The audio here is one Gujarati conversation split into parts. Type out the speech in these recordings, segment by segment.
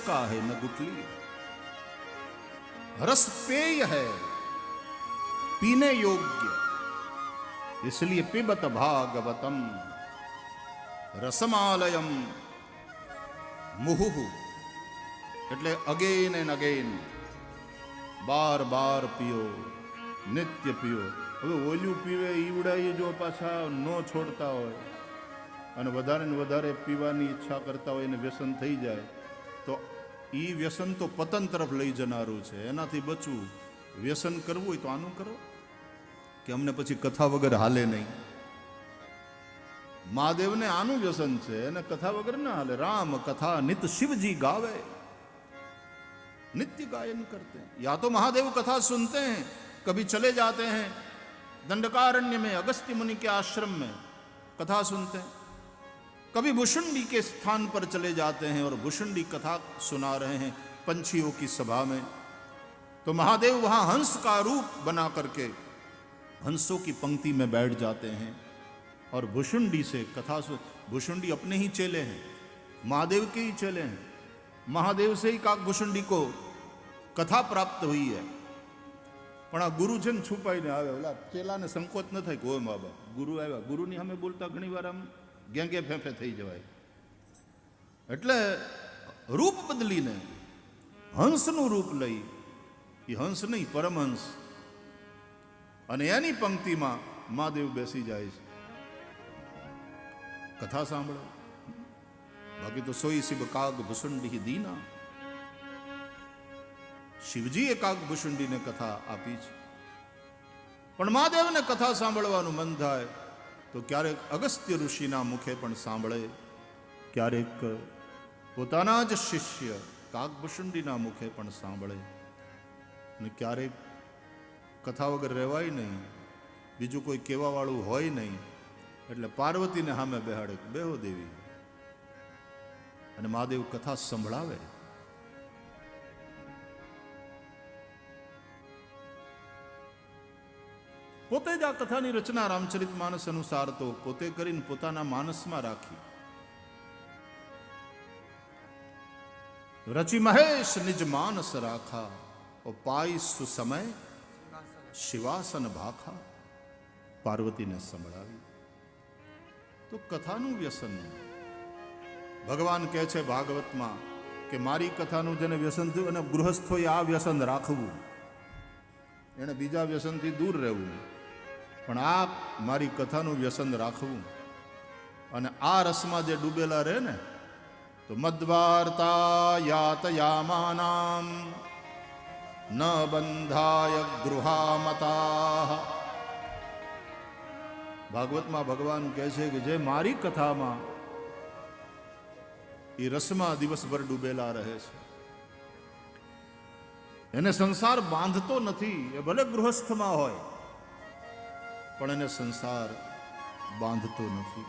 का है न गुटली, रस पेय है पीने योग्य, इसलिए पिबत भागवतम रसमालयम मुहुहु, એટલે અગેન એન્ડ અગેન, બાર બાર પીઓ, નિત્ય પીઓ. હવે ઓલ્યું પીવે ઈવડાએ જો પાછા ન છોડતા હોય અને વધારે ને વધારે પીવાની ઈચ્છા કરતા હોય એને વ્યસન થઈ જાય તો એ વ્યસન તો પતન તરફ લઈ જનારું છે. એનાથી બચવું, વ્યસન કરવું હોય તો આનું કરો કે અમને પછી કથા વગર હાલે નહીં. મહાદેવને આનું વ્યસન છે, એને કથા વગર ના હાલે. રામ કથા નિત शिवजी गावे, नित्य गायन करते हैं. या तो महादेव कथा सुनते हैं, कभी चले जाते हैं दंडकारण्य में अगस्त्य मुनि के आश्रम में कथा सुनते हैं, कभी भुषुंडी के स्थान पर चले जाते हैं और भुषुंडी कथा सुना रहे हैं पंछियों की सभा में. तो महादेव वहां हंस का रूप बना करके हंसों की पंक्ति में बैठ जाते हैं और भुषुंडी से कथा सुन. भुषुंडी अपने ही चेले हैं, महादेव के ही चेले हैं. महादेव से ही काकभुषुंडी को कथा प्राप्त हुई है. પણ આ ગુરુજન છુપાઈને આવે, ઓલા ચેલાને સંકોચ ન થાય કે ઓય બાબા ગુરુ આવ્યા. ગુરુની સામે બોલતા ઘણી વાર આમ ગેંગે ફેંફે થઈ જવાય. એટલે રૂપ બદલીને હંસનું રૂપ લઈ, એ હંસ નહીં પરમહંસ, અને એની પંક્તિમાં મહાદેવ બેસી જાય છે, કથા સાંભળો. બાકી તો સોઈ શિવ કાગ ભુસુંડી દીના. શિવજીએ કાગભુષુંડીને કથા આપી છે, પણ મહાદેવને કથા સાંભળવાનું મન થાય તો ક્યારેક અગસ્ત્ય ઋષિના મુખે પણ સાંભળે, ક્યારેક પોતાના જ શિષ્ય કાગભુષુંડીના મુખે પણ સાંભળે, અને ક્યારેક કથા વગર રહેવાય નહીં, બીજું કોઈ કહેવાવાળું હોય નહીં, એટલે પાર્વતીને સામે બેહાડે, બેહો દેવી, અને મહાદેવ કથા સંભળાવે. પોતે જ આ કથાની રચના રામચરિત માનસ અનુસાર તો પોતે કરીને પોતાના માનસમાં રાખી. રચી મહેશ નિજ માનસ રાખા, ઓ પાઈ સુસમય શિવાસન ભાખા. પાર્વતીને સંભળાવી. તો કથાનું વ્યસન, ભગવાન કહે છે ભાગવતમાં કે મારી કથાનું જેને વ્યસન થયું અને ગૃહસ્થોએ આ વ્યસન રાખવું, એને બીજા વ્યસનથી દૂર રહેવું, પણ આ મારી કથાનું વ્યસન રાખવું. અને આ રસમાં જે ડૂબેલા રહે ને તો મદ્વાર્તા યાતયામાનામ ન બંધાય ગૃહામતા. ભાગવતમાં ભગવાન કહે છે કે જે મારી કથામાં એ રસમાં દિવસભર ડૂબેલા રહે છે, એને સંસાર બાંધતો નથી. એ ભલે ગૃહસ્થમાં હોય પણ એને સંસાર બાંધતો નથી.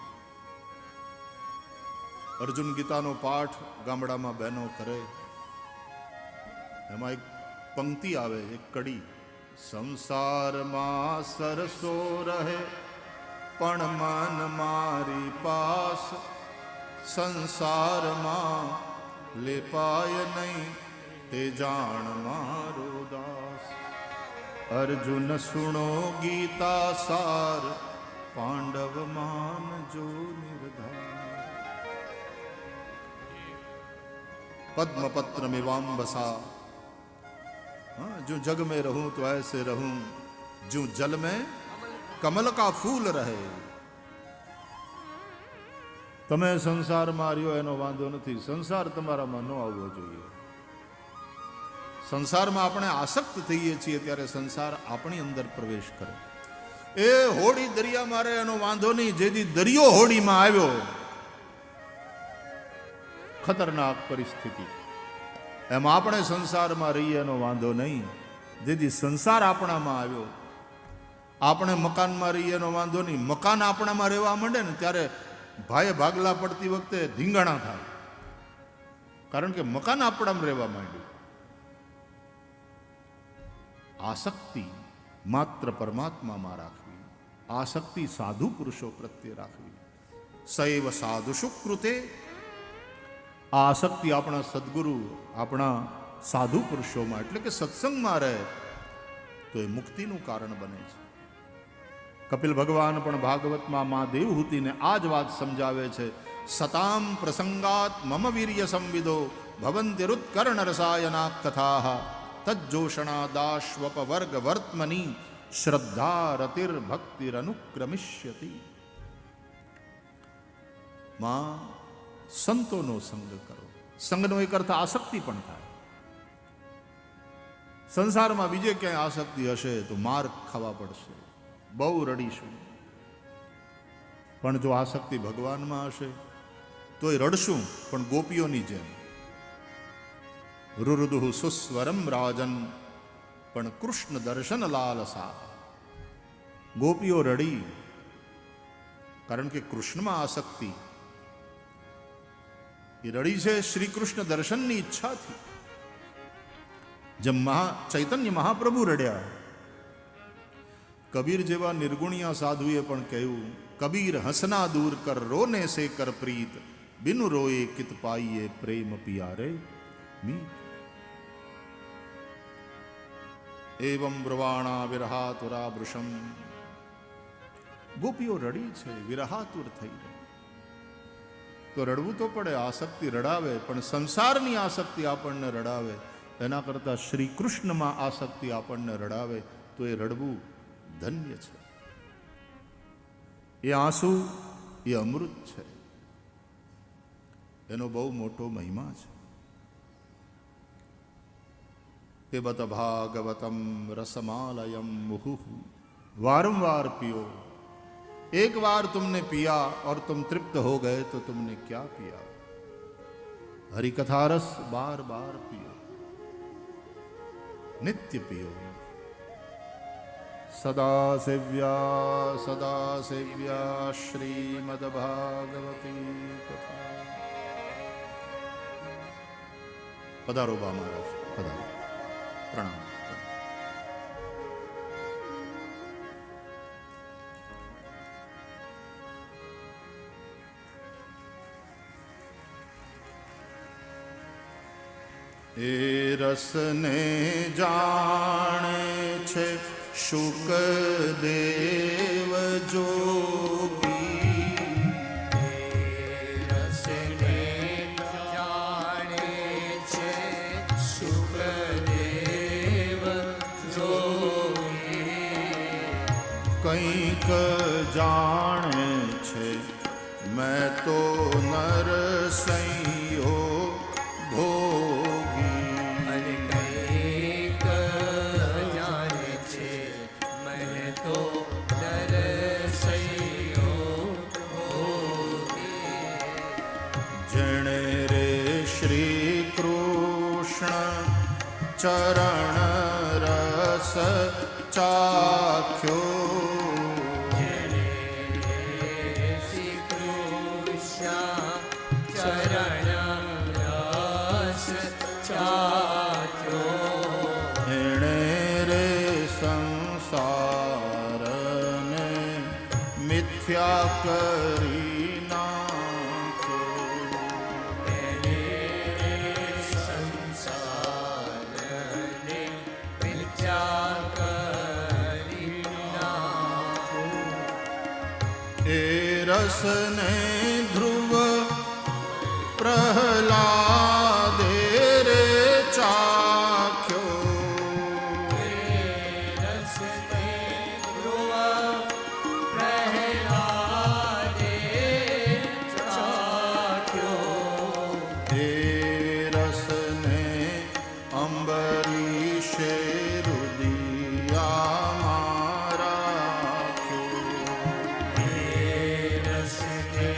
અર્જુન ગીતાનો પાઠ ગામડામાં બહેનો કરે, એમાં એક પંક્તિ આવે, એક કડી, સંસારમાં સરસો રહે પણ મન મારી પાસ, સંસારમાં લેપાય નહીં તે જાણ મારો દાસ. અર્જુન સુણો ગીતા સાર, પાંડવ માન જો નિર્ધાર. पद्मपत्र में वाम्बसा, जो जग में रहूं तो ऐसे रहूं जो जल में कमल का फूल રહે. તમે સંસારમાં રહ્યો એનો વાંધો નથી, સંસાર તમારામાં ન આવવો જોઈએ. સંસારમાં આપણે આસક્ત થઈએ છીએ ત્યારે સંસાર આપણી અંદર પ્રવેશ કરે. એ હોડી દરિયા મારે એનો વાંધો નહીં, જેથી દરિયો હોડીમાં આવ્યો ખતરનાક પરિસ્થિતિ. એમ આપણે સંસારમાં રહીએ એનો વાંધો નહીં, જેથી સંસાર આપણામાં આવ્યો. આપણે મકાનમાં રહીએ એનો વાંધો નહીં, મકાન આપણામાં રહેવા માંડે ને ત્યારે ભાઈએ ભાગલા પડતી વખતે ધીંગાણા થાય, કારણ કે મકાન આપણામાં રહેવા માંડ્યું. આસક્તિ માત્ર પરમાત્મામાં રાખવી, આસક્તિ સાધુ પુરુષો પ્રત્યે રાખવી. સૈવ સાધુ સુકૃતે આ આસક્તિ આપણા સદગુરુ, આપણા સાધુ પુરુષોમાં એટલે કે સત્સંગમાં રહે તો એ મુક્તિનું કારણ બને છે. કપિલ ભગવાન પણ ભાગવતમાં મા દેવહૂતિને આ જ વાત સમજાવે છે. સતામ પ્રસંગાત મમ વીર્ય સંવિદો ભવંતિરુત્કર્ણ રસાયના કથા તજ્જોષણાદાશ્વપવર્ગ વર્તમની શ્રદ્ધા રતિર ભક્તિરનુક્રમિષ્યતિ. માં સંતોનો સંગ કરો. સંગનો એક અર્થ આસક્તિ પણ થાય. સંસારમાં બીજે ક્યાંય આસક્તિ હશે તો માર ખાવા પડશે, બહુ રડીશું. પણ જો આસક્તિ ભગવાનમાં હશે તોય રડશું, પણ ગોપીઓની જેમ. રુરુદુઃ સુસ્વરમ રાજન પણ કૃષ્ણ દર્શન લાલસા. ગોપીઓ રડી, કારણ કે કૃષ્ણમાં આસક્તિ. એ રડી છે શ્રી કૃષ્ણ દર્શનની ઈચ્છાથી. જેમ ચૈતન્ય મહાપ્રભુ રડ્યા. કબીર જેવા નિર્ગુણિયા સાધુએ પણ કહ્યું, કબીર હસના દૂર કર રોને સે કર પ્રીત, બિનુ રોએ કિત પાઈએ પ્રેમ પિયારે મી. એવં બ્રવાણા વિરહાતુરા વૃષમ. ગોપીઓ રડી છે, વિરહાતુર થઈ. તો રડવું તો પડે, આસક્તિ રડાવે, પણ સંસારની આસક્તિ આપણને રડાવે એના કરતા શ્રી કૃષ્ણમાં આસક્તિ આપણને રડાવે તો એ રડવું ધન્ય છે. એ આંસુ એ અમૃત છે, એનો બહુ મોટો મહિમા છે. પિબત ભાગવતમ રસમાલયમ મુહુઃ. वारंवार पियो. एक बार तुमने पिया और तुम तृप्त हो गए तो तुमने क्या पिया? हरि कथा रस बार बार पियो, नित्य पियो. सदा सेव्या श्रीमद् भागवती कथा. पधारो बा महाराज, पधारो. प्रणाम. એ રસને જાણે છે શુકદેવ જોગી. રસને જાણે છે શુકદેવ જોગી. કંઈક જાણે છે મેં તો નરસૈયો ભોગી. ચરણ રસ ચાખ્યો. શ્રી કૃષ્ણ ચરણ રસ ચાખ્યો. એણે રે સંસારને મિથ્યા કરી રસને ધ્રુવ પ્રહલાદે રે ચાખ્યો. રસને ધ્રુવ પ્રહલાદે ચાખ્યો. એ રસને અંબરીશે રુદિયામાં રાખ્યો. રસને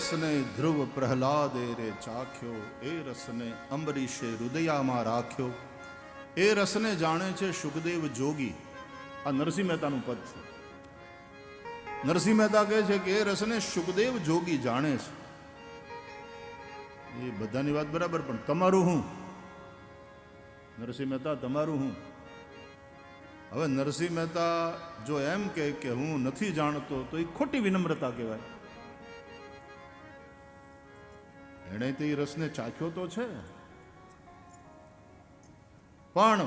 રસને ધ્રુવ પ્રહલાદે રે ચાખ્યો, એ રસને અંબરીશે હૃદયામાં રાખ્યો. એ રસને જાણે છે સુખદેવ જોગી. આ નરસિંહ મહેતાનું પદ છે. નરસિંહ મહેતા કહે છે કે એ રસને સુખદેવ જોગી જાણે છે. એ બધાની વાત બરાબર, પણ તમારું હું? નરસિંહ મહેતા તમારું હું? હવે નરસિંહ મહેતા જો એમ કે હું નથી જાણતો તો એ ખોટી વિનમ્રતા કહેવાય. એણે તો એ રસને ચાખ્યો તો છે, પણ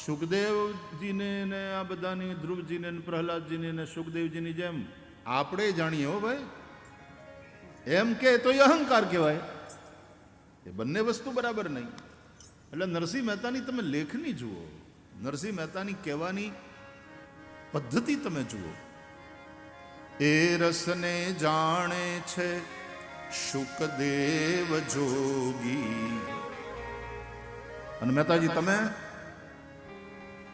સુખદેવજીને ને આ બધાની, ધ્રુવજીને ને પ્રહલાદજીને ને સુખદેવજીની જેમ આપણે જાણીએ હો ભાઈ. એમ કે તો એ અહંકાર કહેવાય. એ બંને વસ્તુ બરાબર નહીં. એટલે નરસિંહ મહેતાની તમે લેખની જુઓ, નરસિંહ મહેતાની કહેવાની પદ્ધતિ તમે જુઓ. એ રસને જાણે છે શુકદેવ જોગી. અને મહેતાજી તમે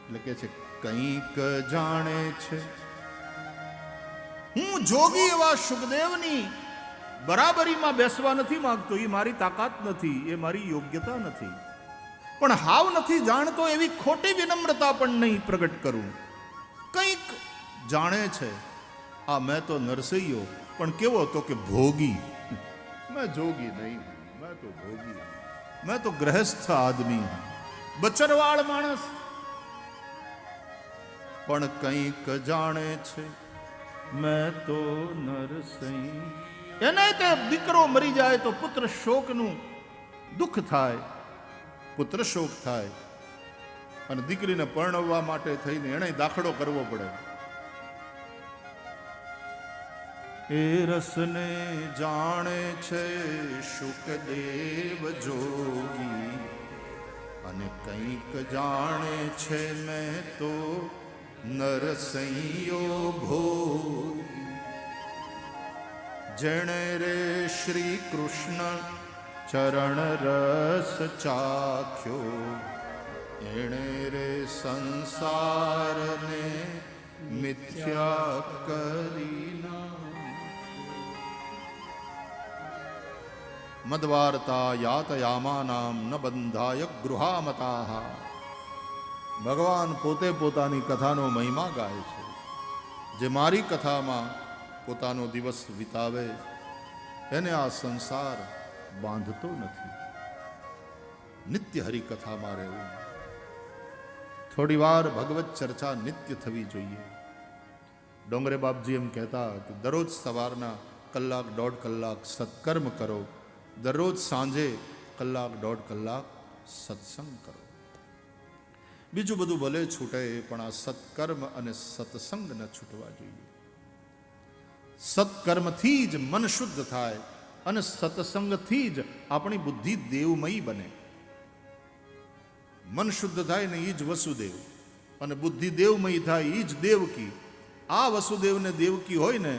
એટલે કે છે કંઈક જાણે છે. હું જોગી એવા શુકદેવની બરાબરીમાં બેસવા નથી માંગતો. એ મારી તાકાત નથી, એ મારી યોગ્યતા નથી. પણ હાવ નથી જાણતો એવી ખોટી વિનમ્રતા પણ નહીં પ્રગટ કરું. કંઈક જાણે છે. આ મેં તો નરસૈયો, પણ કેવો તો કે ભોગી. मैं जोगी नहीं, मैं तो भोगी, मैं तो गृहस्थ आदमी, बचरवाड़ माणस. પણ કંઈક જાણે છે મેં તો નરસિંહ. એને તે દીકરો મરી જાય તો પુત્ર શોકનું દુઃખ થાય, પુત્ર શોક થાય, અને દીકરીને પરણવવા માટે થઈને એને દાખલો કરવો પડે. એ રસને જાણે છે શુકદેવ જોગી, અને કંઈક જાણે છે મેં તો નરસૈયો ભોગી. જેણે રે શ્રી કૃષ્ણ ચરણ રસ ચાખ્યો, એણે રે સંસારને મિથ્યા કરી. મદવાર્તા યાતયામાનામ ન બંધાય ગૃહામતાઃ. ભગવાન પોતે પોતાની કથાનો મહિમા ગાય છે. જે મારી કથામાં પોતાનો દિવસ વિતાવે એને આ સંસાર બાંધતો નથી. નિત્ય હરિકથામાં રહેવું. થોડી વાર ભગવત ચર્ચા નિત્ય થવી જોઈએ. ડોંગરે બાપજી એમ કહેતા કે દરરોજ સવારના કલાક દોઢ કલાક સત્કર્મ કરો, દરરોજ સાંજે કલાક દોઢ કલાક સત્સંગ કરો. બીજું બધું ભલે છૂટે, પણ આ સત્કર્મ અને સત્સંગ ન છૂટવા જોઈએ. સત્કર્મથી જ મન શુદ્ધ થાય, અને સત્સંગથી જ આપણી બુદ્ધિ દેવમયી બને. મન શુદ્ધ થાય ને એ જ વસુદેવ, અને બુદ્ધિ દેવમયી થાય એ જ દેવકી. આ વસુદેવ ને દેવકી હોય ને,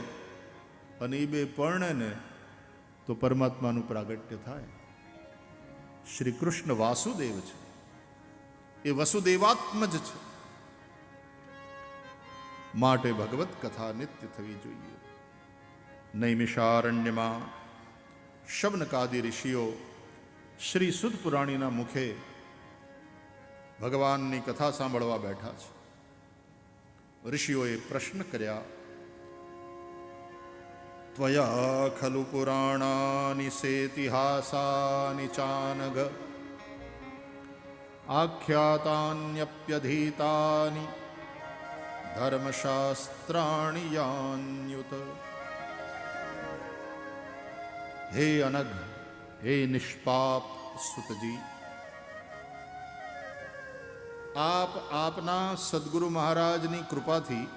અને એ બે પરણે ને તો પરમાત્માનું પ્રાગટ્ય થાય. શ્રી કૃષ્ણ વાસુદેવ છે, એ વસુદેવાત્મજ છે. માટે ભગવત કથા નિત્ય થવી જોઈએ. નૈમિષારણ્યમાં શૌનકાદિ ઋષિઓ શ્રી સુદ પુરાણીના મુખે ભગવાનની કથા સાંભળવા બેઠા છે. ઋષિઓએ પ્રશ્ન કર્યા, ત્વયા ખલુ પુરાણાની સેતિહાસાની ચાનઘ આખ્યાતાન્યપ્યધીતાની ધર્મશાસ્ત્રાણિ યાન્યુત. હે અનઘ, હે નિષ્પાપ સુતજી, આપના સદગુરુ મહારાજની કૃપાથી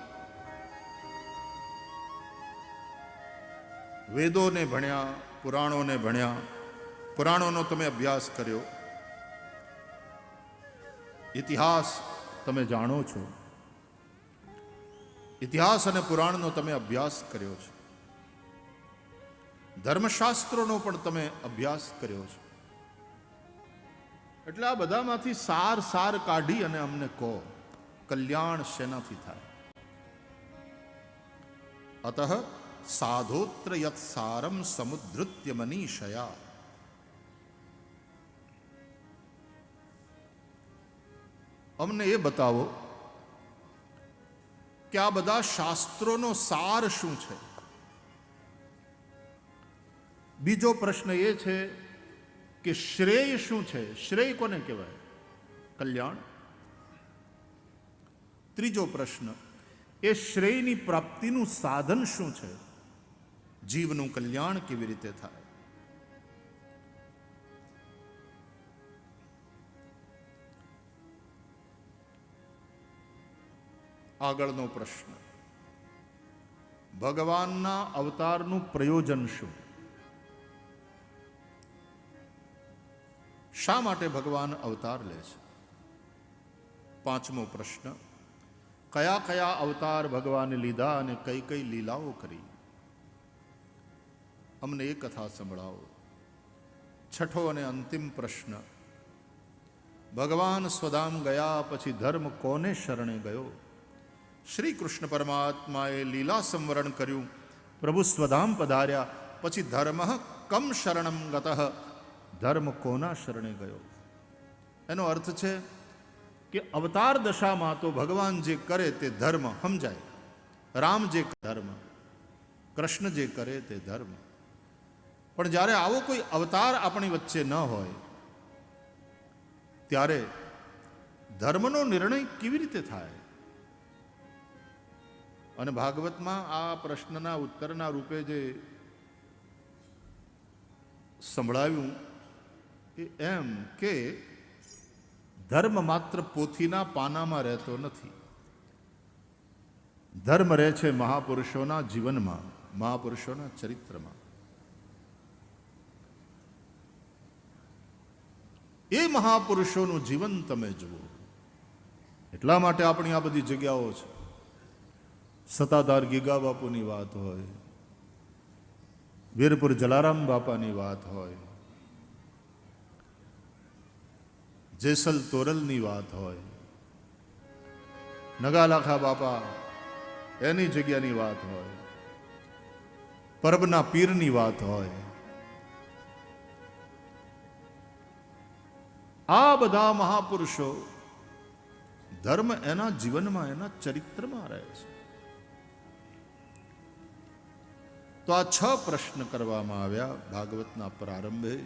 વેદોને ભણ્યા, પુરાણોને ભણ્યા, પુરાણોનો તમે અભ્યાસ કર્યો, ઇતિહાસ તમે જાણો છો, ઇતિહાસ અને પુરાણનો તમે અભ્યાસ કર્યો છે, ધર્મશાસ્ત્રોનો પણ તમે અભ્યાસ કર્યો છે. એટલે આ બધામાંથી સાર કાઢી અને અમને કહો, કલ્યાણ શેનાથી થાય? અતઃ સાધોત્ર યત સારમ સમુદ્ધૃત્ય મનીષયા. અમને એ બતાવો કે આ બધા શાસ્ત્રોનો સાર શું છે. બીજો પ્રશ્ન એ છે કે શ્રેય શું છે. શ્રેય કોને કહેવાય? કલ્યાણ. ત્રીજો પ્રશ્ન, એ શ્રેયની પ્રાપ્તિનું સાધન શું છે? જીવનું કલ્યાણ કેવી રીતે થાય? આગળનો પ્રશ્ન, ભગવાનના અવતારનું પ્રયોજન શું? શા માટે ભગવાન અવતાર લે છે? પાંચમો પ્રશ્ન, કયા કયા અવતાર ભગવાને લીધા અને કઈ કઈ લીલાઓ કરી? અમને એ કથા સંભળાવો. છઠ્ઠો અને અંતિમ પ્રશ્ન, ભગવાન સ્વધામ ગયા પછી ધર્મ કોને શરણે ગયો? શ્રી કૃષ્ણ પરમાત્માએ લીલા સંવરણ કર્યું, પ્રભુ સ્વધામ પધાર્યા પછી ધર્મ કમ શરણમ ગતઃ, ધર્મ કોના શરણે ગયો? એનો અર્થ છે કે અવતાર દશામાં તો ભગવાન જે કરે તે ધર્મ સમજાય. રામ જે ધર્મ, કૃષ્ણ જે કરે તે ધર્મ. પણ જ્યારે આવો કોઈ અવતાર આપણી વચ્ચે ન હોય ત્યારે ધર્મનો નિર્ણય કેવી રીતે થાય? અને ભાગવતમાં આ પ્રશ્નના ઉત્તરના રૂપે જે સંભળાવ્યું એમ કે ધર્મ માત્ર પોથીના પાનામાં રહેતો નથી. ધર્મ રહે છે મહાપુરુષોના જીવનમાં, મહાપુરુષોના ચરિત્રમાં. એ મહાપુરુષોનું જીવન તમે જુઓ. એટલા માટે આપણી આ બધી જગ્યાઓ છે. સતાધાર ગીગા બાપુની વાત હોય, વીરપુર જલારામ બાપાની વાત હોય, જેસલ તોરલની વાત હોય, નગાલાખા બાપા એની જગ્યાની વાત હોય, પરબના પીરની વાત હોય. આ બધા મહાપુરુષો ધર્મ એના જીવનમાં, એના ચરિત્રમાં રહે છે. તો આ 6 પ્રશ્ન કરવામાં આવ્યા ભાગવતના પ્રારંભે,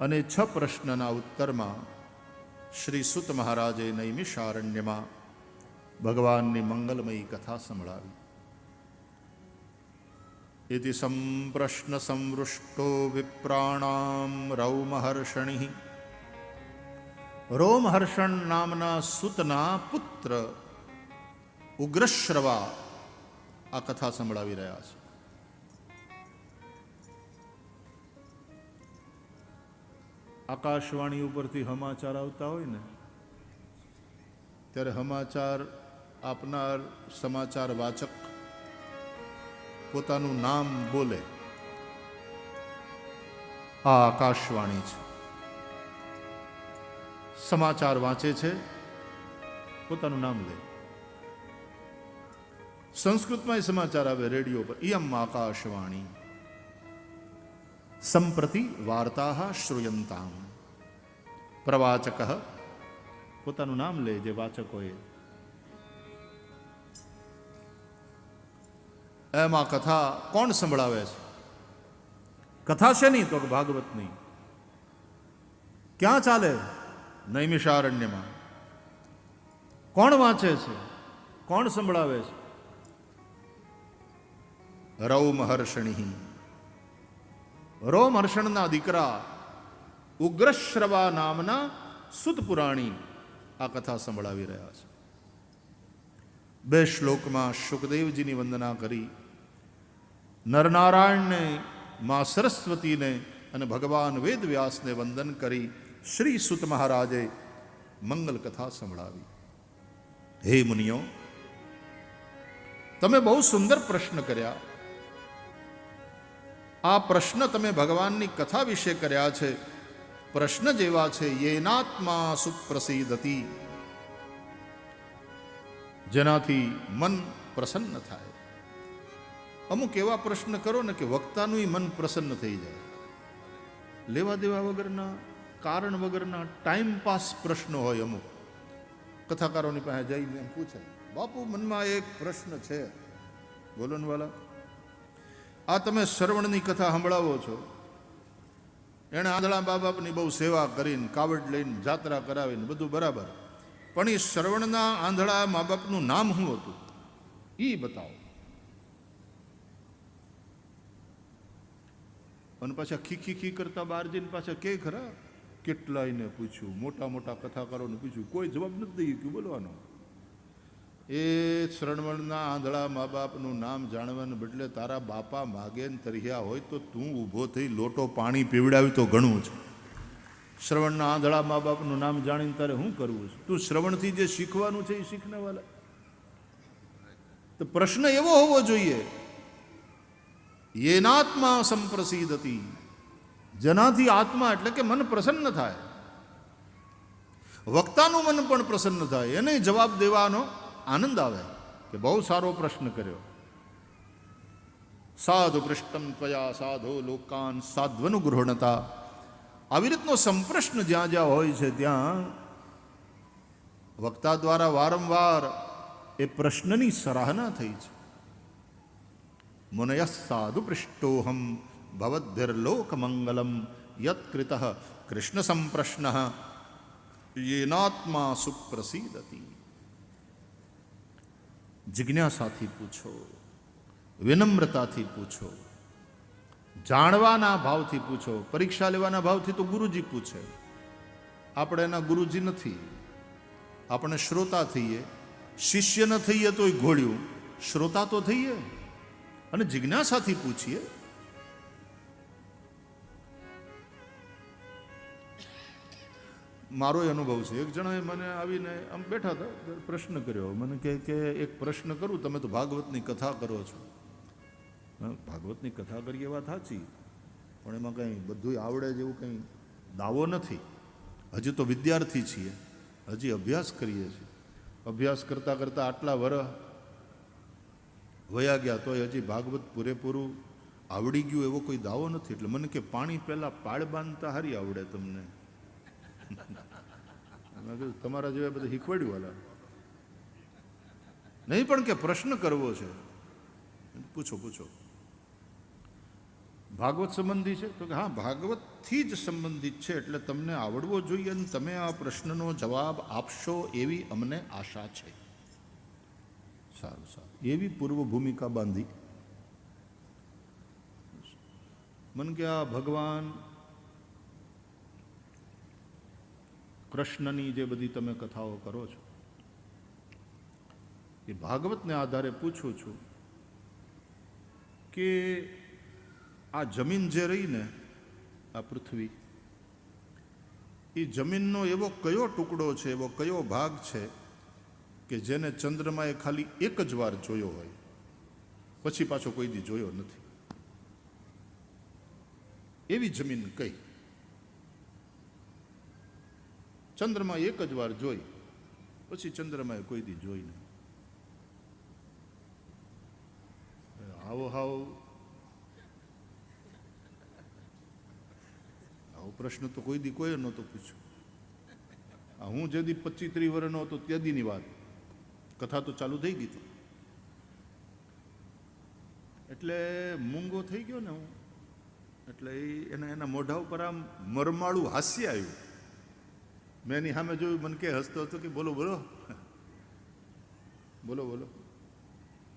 અને 6 પ્રશ્નના ઉત્તરમાં શ્રી સુત મહારાજે નૈમિષારણ્યમાં ભગવાનની મંગલમયી કથા સંભળાવી. ઇતિ સંપ્રશ્ન સંવૃષ્ટો વિપ્રાણામ રૌમહર્ષણિ. રોમહર્ષણ નામના સુતના પુત્ર ઉગ્રશ્રવા આ કથા સંભળાવી રહ્યા છે. આકાશવાણી ઉપરથી સમાચાર આવતા હોય ને ત્યારે સમાચાર આપનાર સમાચાર વાચક પોતાનું નામ બોલે. આ આકાશવાણી છે. સમાચાર વાંચે છે, પોતાનું નામ લે. સંસ્કૃતમાં સમાચાર આવે રેડિયો પર, ઇયમ આકાશવાણી સંપ્રતિ વાર્તા શ્રૂયંતામ. પ્રવાચક પોતાનું નામ લે જે વાચકોએ. એમાં કથા કોણ સંભળાવે છે? કથા છે નહીં તો ભાગવતની. ક્યાં ચાલે? નૈમિષારણ્યમાં. કોણ વાંચે છે? કોણ સંભળાવે છે? રૌમહર્ષણિ. રોમહર્ષણના દીકરા ઉગ્રશ્રવા નામના સુતપુરાણી આ કથા સંભળાવી રહ્યા છે. 2 શ્લોકમાં શુકદેવજીની વંદના કરી, નરનારાયણને, મા સરસ્વતીને અને ભગવાન વેદવ્યાસને વંદન કરી શ્રી સુત મહારાજે મંગલ કથા સંભળાવી. હે મુનિઓ, તમે બહુ સુંદર પ્રશ્ન કર્યા. આ પ્રશ્ન તમે ભગવાનની કથા વિશે કર્યા છે. પ્રશ્ન જેવા છે, યેનાત્મા સુપ્રસિદ્ધતિ, જેનાથી મન પ્રસન્ન થાય. અમુક એવા પ્રશ્ન કરો ને કે વક્તાનું મન પ્રસન્ન થઈ જાય. લેવા દેવા વગરના, કારણ વગરના ટાઈમ પાસ પ્રશ્નો હોય. અમુક કથાકારોની પાસે જઈને એમ પૂછે, બાપુ મનમાં એક પ્રશ્ન છે. બોલો ને વાલા, આ તમે શ્રવણની કથા સંભળાવો છો, એણે આંધળા મા બાપની બહુ સેવા કરીને, કાવડ લઈને, જાત્રા કરાવીને બધું બરાબર, પણ એ શ્રવણના આંધળા મા બાપનું નામ શું હતું એ બતાવો. અને પાછા ખી કરતા બહાર જઈને પાછા કે ખરા, કેટલાયને પૂછ્યું, મોટા મોટા કથાકારોને પૂછ્યું, કોઈ જવાબ નથી દઈ ગયું બોલવાનો. એ શ્રવણના આંધળા મા બાપનું નામ જાણવાને બદલે તારા બાપા માગે ને તર્યા હોય તો તું ઊભો થઈ લોટો પાણી પીવડાવી તો ઘણું છે. શ્રવણના આંધળા મા બાપનું નામ જાણીને તારે શું કરવું છે? તું શ્રવણથી જે શીખવાનું છે એ શીખને વાલા. તો પ્રશ્ન એવો હોવો જોઈએ, યેનાત્મા સંપ્રસિદ્ધતી, જેનાથી આત્મા એટલે કે મન પ્રસન્ન થાય, વક્તાનું મન પણ પ્રસન્ન થાય, એને જવાબ દેવાનો આનંદ આવે કે બહુ સારો પ્રશ્ન કર્યો. સાધુ પૃષ્ટમ ત્વયા સાધો લોકાન સાધ્વનું ગૃહણતા. આવી રીતનો સંપ્રશ્ન જ્યાં જ્યાં હોય છે ત્યાં વક્તા દ્વારા વારંવાર એ પ્રશ્નની સરાહના થઈ છે. મુનયઃ સાધુ પૃષ્ટોહમ ભવદ્ભિર્લોક મંગલમ યત્કૃતઃ કૃષ્ણ સંપ્રશ્ન યેનાત્મા સુપ્રસિદ્ધતી. જિજ્ઞાસાથી પૂછો, વિનમ્રતાથી પૂછો, જાણવાના ભાવથી પૂછો. પરીક્ષા લેવાના ભાવથી તો ગુરુજી પૂછે, આપણે એના ગુરુજી નથી, આપણે શ્રોતા થઈએ. શિષ્ય ન થઈએ તોય ઘોડ્યું, શ્રોતા તો થઈએ અને જિજ્ઞાસાથી પૂછીએ. મારો અનુભવ છે, એક જણાએ મને આવીને આમ બેઠા હતા, પ્રશ્ન કર્યો. મને કહે કે એક પ્રશ્ન કરું, તમે તો ભાગવતની કથા કરો છો. ભાગવતની કથા કરીએ વાત સાચી, પણ એમાં કંઈ બધું આવડે જેવું કંઈ દાવો નથી. હજી તો વિદ્યાર્થી છીએ, હજી અભ્યાસ કરીએ છીએ. અભ્યાસ કરતાં કરતાં આટલા વર્ષ વયા ગયા તોય હજી ભાગવત પૂરેપૂરું આવડી ગયું એવો કોઈ દાવો નથી. એટલે મને કે પાણી પહેલાં પાળ બાંધતા હારી આવડે તમને. તમારા જેવા બધા શીખવાડ્યું વાલા નહીં, પણ કે પ્રશ્ન કરવો છે, પૂછો પૂછો. ભાગવત સંબંધી છે તો કે હા, ભાગવતથી જ સંબંધિત છે, એટલે તમને આવડવો જોઈએ અને તમે આ પ્રશ્નનો જવાબ આપશો એવી અમને આશા છે. સારું સારું, એવી પૂર્વ ભૂમિકા બાંધી. મન કે આ ભગવાન કૃષ્ણની જે બધી તમે કથાઓ કરો છો એ ભાગવતને આધારે પૂછું છું કે આ જમીન જે રહી ને, આ પૃથ્વી, એ જમીનનો એવો કયો ટુકડો છે, એવો કયો ભાગ છે કે જેને ચંદ્રમાએ ખાલી એક જ વાર જોયો હોય, પછી પાછો કોઈ દી જોયો નથી. એવી જમીન કઈ? ચંદ્રમા એક જ વાર જોઈ, પછી ચંદ્રમાએ કોઈ દી જોઈ નહીં. આવો પ્રશ્ન તો કોઈ દી કોઈ નહોતો પૂછ્યો. હું જે દી 25-30 વર્ષનો હતો તે દીની વાત, કથા તો ચાલુ થઈ ગઈ હતી. એટલે મૂંગો થઈ ગયો ને હું, એટલે એના મોઢા ઉપર આમ મરમાળું હાસ્ય આવ્યું. મેં એની સામે જોયું, મને કે હસતો હતો કે બોલો બોલો બોલો બોલો.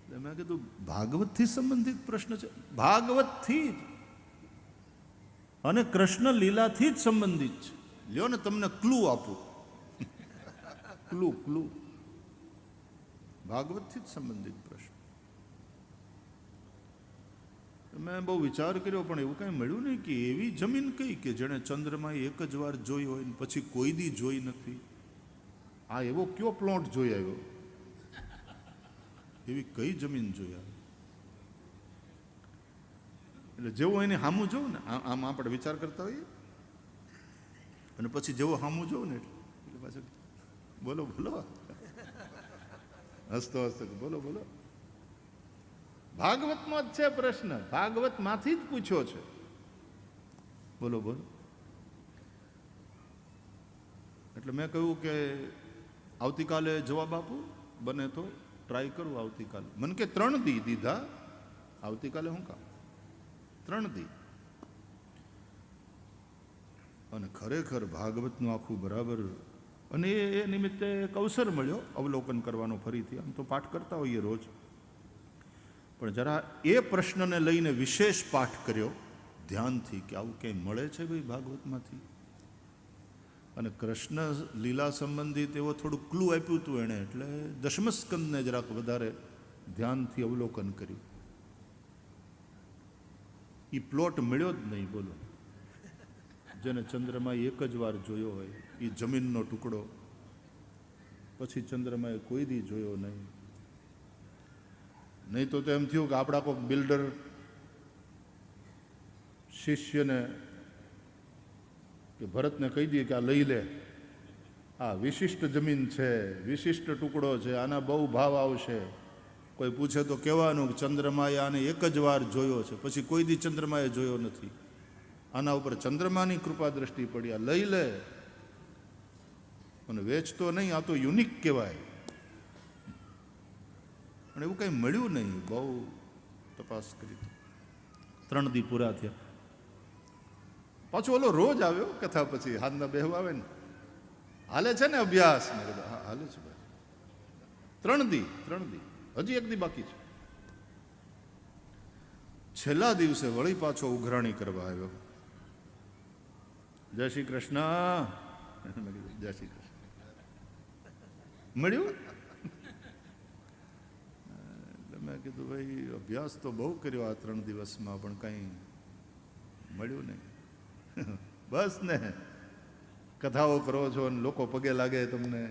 એટલે મેં કીધું ભાગવતથી સંબંધિત પ્રશ્ન છે. ભાગવતથી જ અને કૃષ્ણ લીલાથી જ સંબંધિત છે. લ્યો ને તમને ક્લુ આપું. ક્લુ ભાગવતથી જ સંબંધિત પ્રશ્ન. મેં બહુ વિચાર કર્યો, પણ એવું કાંઈ મળ્યું નહીં કે એવી જમીન કઈ કે જેણે ચંદ્રમાં એક જ વાર જોઈ હોય ને પછી કોઈ દી જોઈ નથી. આ એવો કયો પ્લોટ જોઈ આવ્યો? એવી કઈ જમીન જોઈ આવ્યો? એટલે જેવું એને સામું જોવું ને, આમ આપણે વિચાર કરતા હોઈએ, અને પછી જેવું સામું જોવું ને એટલે પાછું બોલો બોલો, હસતો હસતો બોલો બોલો. ભાગવતમાં જ છે પ્રશ્ન, ભાગવતમાંથી જ પૂછ્યો છે. બોલો બોલો. એટલે મેં કહ્યું કે આવતીકાલે જવાબ આપું, બને તો ટ્રાય કરું આવતીકાલે. મને કે 3 દી દીધા, આવતીકાલે શું કામ 3 દી. અને ખરેખર ભાગવતનું આખું બરાબર. અને એ નિમિત્તે એક અવસર મળ્યો અવલોકન કરવાનો ફરીથી. આમ તો પાઠ કરતા હોઈએ રોજ, પણ જરા એ પ્રશ્નને લઈને વિશેષ પાઠ કર્યો ધ્યાનથી કે આવું ક્યાંય મળે છે ભાઈ ભાગવતમાંથી. અને કૃષ્ણ લીલા સંબંધિત એવો થોડું ક્લુ આપ્યું હતું એણે, એટલે દશમસ્કંદને જરાક વધારે ધ્યાનથી અવલોકન કર્યું. એ પ્લોટ મળ્યો જ નહીં. બોલો, જેને ચંદ્રમાએ એક જ વાર જોયો હોય, એ જમીનનો ટુકડો, પછી ચંદ્રમાએ કોઈ દી જોયો નહીં. નહીં તો એમ થયું કે આપણા કોઈક બિલ્ડર શિષ્યને કે ભરતને કહી દઈએ કે આ લઈ લે, આ વિશિષ્ટ જમીન છે, વિશિષ્ટ ટુકડો છે, આના બહુ ભાવ આવશે. કોઈ પૂછે તો કહેવાનું કે ચંદ્રમાએ આને એક જ વાર જોયો છે, પછી કોઈ દી ચંદ્રમાએ જોયો નથી. આના ઉપર ચંદ્રમાની કૃપા દ્રષ્ટિ પડી, આ લઈ લે. અને વેચતો નહીં, આ તો યુનિક કહેવાય. પણ એવું કંઈ મળ્યું નહીં. બહુ તપાસ કરી, 3 દી પૂરા થયા. પાછો ઓલો રોજ આવ્યો કથા, પછી હાથના બેહવા આવે ને, હાલે છે ને અભ્યાસ? મેં કીધું હા હાલે છે ભાઈ. 3 દી, હજી 1 દી બાકી છે. છેલ્લા દિવસે વળી પાછો ઉઘરાણી કરવા આવ્યો. જય શ્રી કૃષ્ણ. મેં કીધું જય શ્રી કૃષ્ણ. મળ્યું? એટલે મેં કીધું ભાઈ અભ્યાસ તો બહુ કર્યો આ 3 દિવસમાં, પણ કંઈ મળ્યું નહીં. બસ ને, કથાઓ કરો છો અને લોકો પગે લાગે તમને,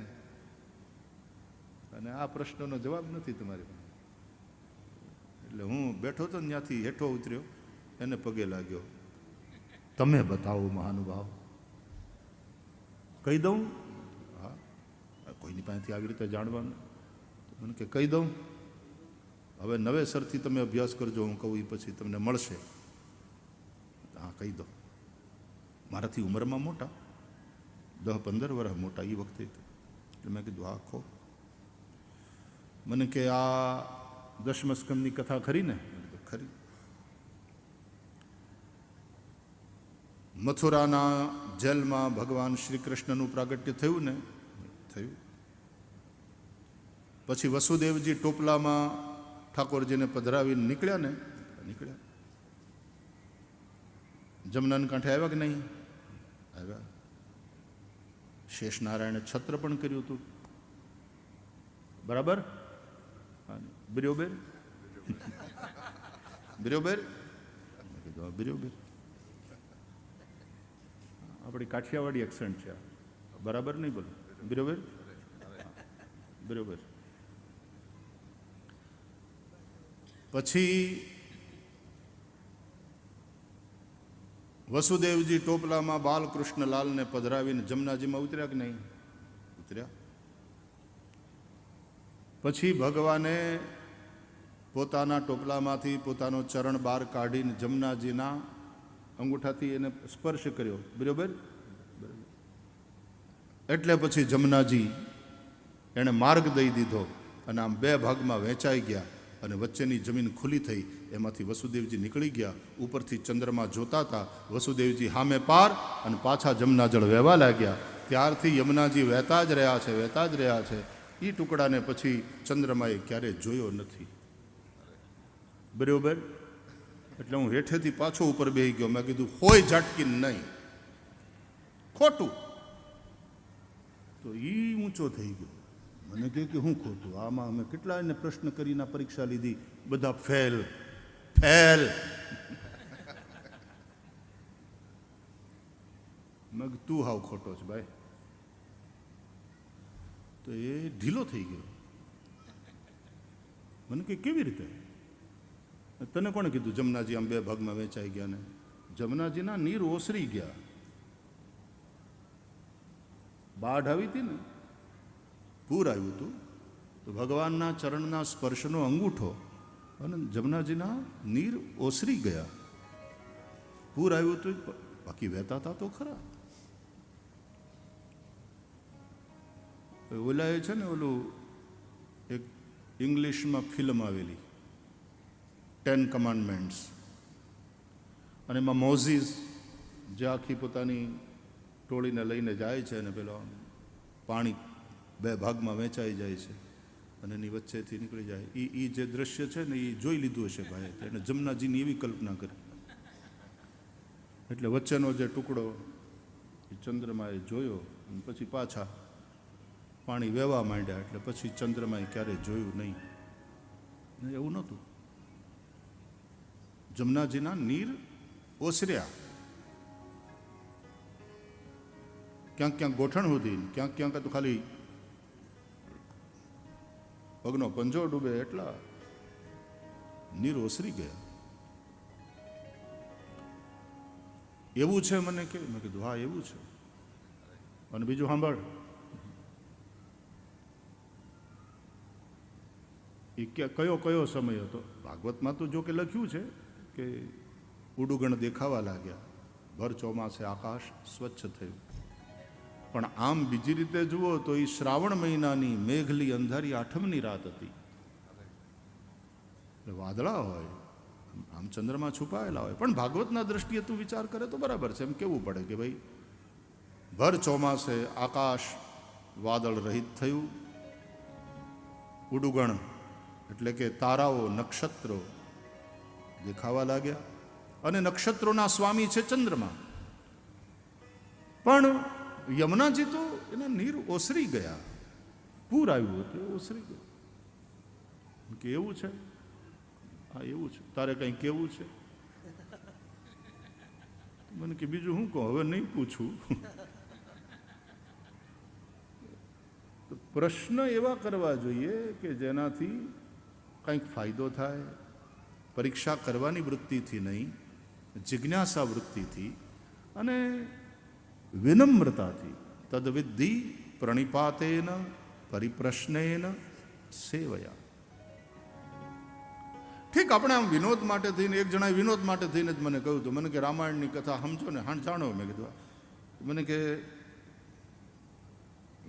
અને આ પ્રશ્નનો જવાબ નથી તમારી પાસે. એટલે હું બેઠો તો ત્યાંથી હેઠો ઉતર્યો, એને પગે લાગ્યો. તમે બતાવો મહાનુભાવ. કહી દઉં? હા, કોઈની પાસેથી આવી રીતે જાણવાનું. મને કે કહી દઉં, હવે નવેસરથી તમે અભ્યાસ કરજો, હું કહું એ પછી તમને મળશે. હા કહી દો. મારાથી ઉંમરમાં મોટા, 10-15 વર્ષ મોટા એ વખતે. એટલે મેં કીધું હા ખો. મને કે આ દશમસ્કંદની કથા ખરી ને? ખરી. મથુરાના જેલમાં ભગવાન શ્રી કૃષ્ણનું પ્રાગટ્ય થયું ને? થયું. પછી વસુદેવજી ટોપલામાં ઠાકોરજીને પધરાવીને નીકળ્યા ને? નીકળ્યા. જમનાને કાંઠે આવ્યા કે નહીં? આવ્યા. શેષનારાયણે છત્ર પણ કર્યું હતું. બરાબર? બિરોબેર? બિરોબેર? બિરોબેર. આપણી કાઠિયાવાડી એક્સેન્ટ છે. બરાબર નહીં બોલો? બિરોબેર? બરોબર. પછી વસુદેવજી ટોપલામાં બાલકૃષ્ણલાલને પધરાવીને જમનાજીમાં ઉતર્યા કે નહીં? ઉતર્યા. પછી ભગવાને પોતાના ટોપલામાંથી પોતાનો ચરણ બહાર કાઢીને જમનાજીના અંગૂઠાથી એને સ્પર્શ કર્યો. બરોબર? એટલે પછી જમનાજી એણે માર્ગ દઈ દીધો અને આમ 2 ભાગમાં વહેંચાઈ ગયા અને વચ્ચેની જમીન ખુલ્લી થઈ. એમાંથી વસુદેવજી નીકળી ગયા. ઉપરથી ચંદ્રમાં જોતા હતા. વસુદેવજી સામે પાર અને પાછા જમના જળ વહેવા લાગ્યા. ત્યારથી યમુનાજી વહેતા જ રહ્યા છે, વહેતા જ રહ્યા છે. એ ટુકડાને પછી ચંદ્રમાએ ક્યારેય જોયો નથી. બરોબર? એટલે હું હેઠેથી પાછો ઉપર બેસી ગયો. મેં કીધું હોય ઝાટકી નહીં, ખોટું. તો એ ઊંચો થઈ ગયો. મને કહે કે હું ખોટું? આમાં અમે કેટલા એને પ્રશ્ન કરીને પરીક્ષા લીધી, બધા ફેલ ફેલ. મેં તું હાવ ખોટો છે ભાઈ. તો એ ઢીલો થઈ ગયો. મને કે કેવી રીતે? તને કોણે કીધું જમનાજી આમ 2 ભાગમાં વહેંચાઈ ગયા ને? જમનાજીના નીર ઓસરી ગયા. બાઢ આવી હતી ને, પૂર આવ્યું હતું, તો ભગવાનના ચરણના સ્પર્શનો અંગૂઠો અને જમનાજીના નીર ઓસરી ગયા. પૂર આવ્યું હતું, બાકી વહેતા હતા તો ખરા. ઓલા એ છે ને ઓલું એક ઇંગ્લિશમાં ફિલ્મ આવેલી 10 કમાન્ડમેન્ટ્સ, અને એમાં મોઝીસ જે આખી પોતાની ટોળીને લઈને જાય છે અને પેલો પાણી 2 ભાગમાં વહેંચાઈ જાય છે અને એની વચ્ચેથી નીકળી જાય. એ જે દ્રશ્ય છે ને એ જોઈ લીધું હશે ભાઈ, એને જમનાજીની એવી કલ્પના કરી. એટલે વચ્ચેનો જે ટુકડો એ ચંદ્રમાએ જોયો અને પછી પાછા પાણી વહેવા માંડ્યા, એટલે પછી ચંદ્રમાએ ક્યારેય જોયું નહીં. એવું નહોતું. જમનાજીના નીર ઓસર્યા, ક્યાંક ક્યાંક ગોઠણ સુધી, ક્યાંક ક્યાંક તો ખાલી પગનો પંજો ડૂબે એટલા નીર ઓસરી ગયા. એવું છે મને કે? મેં કીધું હા એવું છે. અને બીજું સાંભળ, એ કયો કયો સમય હતો? ભાગવતમાં તો જો કે લખ્યું છે કે ઉડુગણ દેખાવા લાગ્યા, ભર ચોમાસે આકાશ સ્વચ્છ થયું. પણ આમ બીજી રીતે જુઓ તો એ શ્રાવણ મહિનાની મેઘલી અંધારી આઠમની રાત હતી. વાદળા હોય, આમ ચંદ્રમાં છુપાયેલા હોય, પણ ભાગવતના દ્રષ્ટિએ તું વિચાર કરે તો બરાબર છે. એમ કેવું પડે કે ભાઈ ભર ચોમાસે આકાશ વાદળ રહિત થયું, ઉડુગણ એટલે કે તારાઓ, નક્ષત્રો દેખાવા લાગ્યા, અને નક્ષત્રોના સ્વામી છે ચંદ્રમા. પણ યમુનાજી તો એના નીર ઓસરી ગયા, પૂર આવ્યું હતું, ઓસરી ગયું. કે એવું છે? હા એવું છે. તારે કંઈ કેવું છે? મને કે બીજું હું કહું, હવે નહીં પૂછું. પ્રશ્ન એવા કરવા જોઈએ કે જેનાથી કંઈક ફાયદો થાય. પરીક્ષા કરવાની વૃત્તિથી નહીં, જિજ્ઞાસા વૃત્તિથી અને વિનમ્રતાથી. તદ્વિદ્ધિ પ્રણિપાતેન પરિપ્રશ્નેન સેવયા. ઠીક, આપણે આમ વિનોદ માટે થઈને, એક જણાએ વિનોદ માટે થઈને જ મને કહ્યું હતું, મને કે રામાયણની કથા સમજો ને હાણ જાણો. મેં કીધું મને કે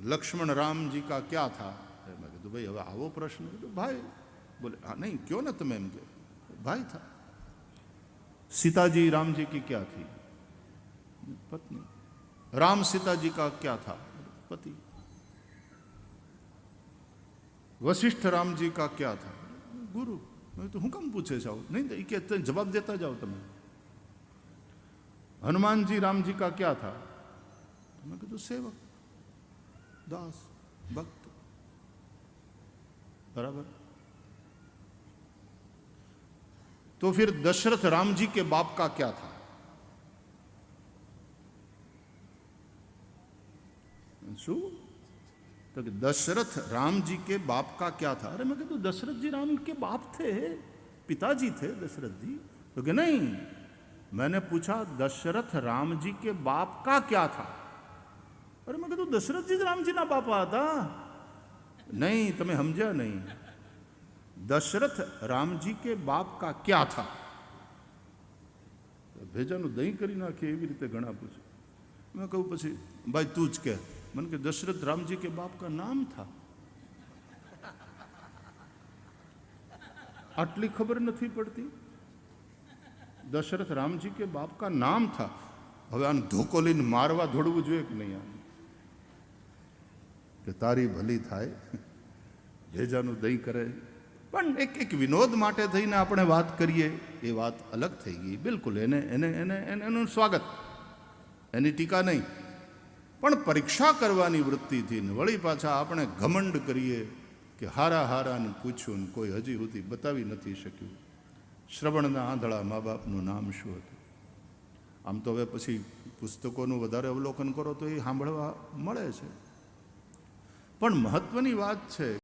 લક્ષ્મણ રામજી કા ક્યાં થા? મેં કીધું ભાઈ હવે આવો પ્રશ્ન? કીધું ભાઈ. બોલે હા નહીં ક્યો ને તમે, એમ કે ભાઈ થા. सीताजी राम जी की क्या थी? पत्नी. राम सीता जी का क्या था? पति. वशिष्ठ राम जी का क्या था? गुरु. तो હું કેમ પૂછે જાઓ? નહીં કે જવાબ દેતા જાઓ તમે. हनुमान जी राम जी का क्या था? मैं कहा तो सेवक, दास, भक्त. बराबर. तो फिर दशरथ राम जी के बाप का क्या था? શું? तो दशरथ राम जी के बाप का क्या था? अरे मैं कहता तो दशरथ जी राम के बाप थे, पिताजी थे दशरथ जी. तो कि नहीं, मैंने पूछा दशरथ राम जी के बाप का क्या था? अरे मैं कहता दशरथ जी राम जी ना बापा था. नहीं, તમે સમજ્યા નહીં. दशरथ राम जी के बाप का क्या था? ભેજાનું દહીં કરી નાખે એવી રીતે ઘણા પૂછે. મેં કહું પછી ભાઈ તું જ કે. મને કે दशरथ राम जी के बाप का नाम था. આટલી ખબર નથી પડતી? दशरथ राम जी के बाप का नाम था. હવે આને ધોકો લઈને મારવા દોડવું જોઈએ કે નહીં? આમ કે તારી ભલી થાય, ભેજાનું દહીં કરે. પણ એક વિનોદ માટે થઈને આપણે વાત કરીએ એ વાત અલગ થઈ ગઈ. બિલકુલ એને એને એને એનું સ્વાગત, એની ટીકા નહીં. પણ પરીક્ષા કરવાની વૃત્તિથી વળી પાછા આપણે ઘમંડ કરીએ કે હારા હારાને પૂછ્યું ને કોઈ હજી સુધી બતાવી નથી શક્યું. શ્રવણના આંધળા મા બાપનું નામ શું હતું? આમ તો હવે પછી પુસ્તકોનું વધારે અવલોકન કરો તો એ સાંભળવા મળે છે. પણ મહત્વની વાત છે